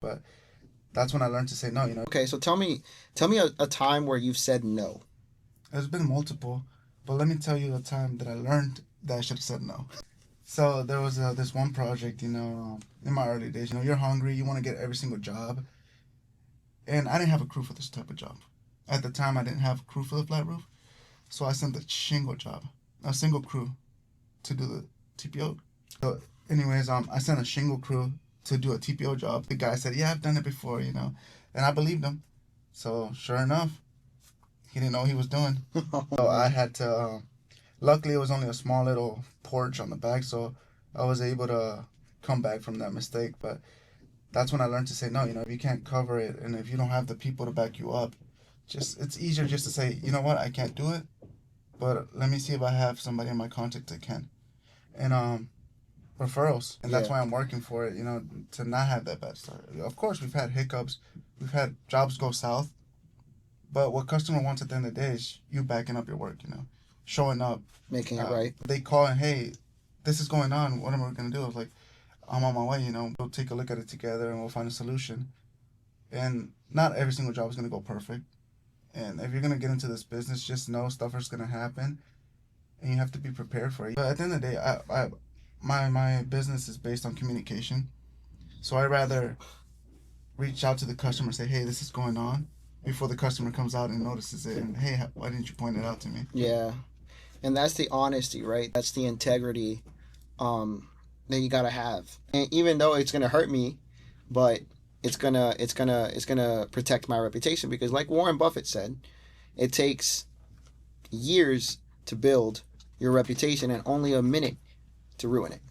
But that's when I learned to say no. Okay, so tell me a time where you've said no. There's been multiple, but let me tell you a time that I learned that I should have said no. So there was this one project, in my early days. You're hungry, you want to get every single job, and I didn't have a crew for this type of job. At the time, I didn't have a crew for the flat roof, so I sent a shingle job, a single crew, to do the TPO. So, anyways, I sent a shingle crew to do a TPO job. The guy said, "Yeah, I've done it before," and I believed him. So sure enough, he didn't know what he was doing. So I had to. Luckily, it was only a small little porch on the back, so I was able to come back from that mistake. But that's when I learned to say no. If you can't cover it, and if you don't have the people to back you up, it's easier just to say, you know what, I can't do it, but let me see if I have somebody in my contact that can. And referrals, and that's Yeah. why I'm working for it. To not have that bad start. Of course, we've had hiccups, we've had jobs go south, but what customer wants at the end of the day is you backing up your work. Showing up. Making it right. They call and, hey, this is going on. What am I gonna do? I was like, I'm on my way. We'll take a look at it together and we'll find a solution. And not every single job is gonna go perfect. And if you're gonna get into this business, just know stuff is gonna happen, and you have to be prepared for it. But at the end of the day, my business is based on communication, so I rather reach out to the customer and say, hey, this is going on, before the customer comes out and notices it, and hey, why didn't you point it out to me? Yeah. And that's the honesty, right? That's the integrity that you gotta have. And even though it's gonna hurt me, but it's gonna protect my reputation, because like Warren Buffett said, it takes years to build your reputation and only a minute to ruin it.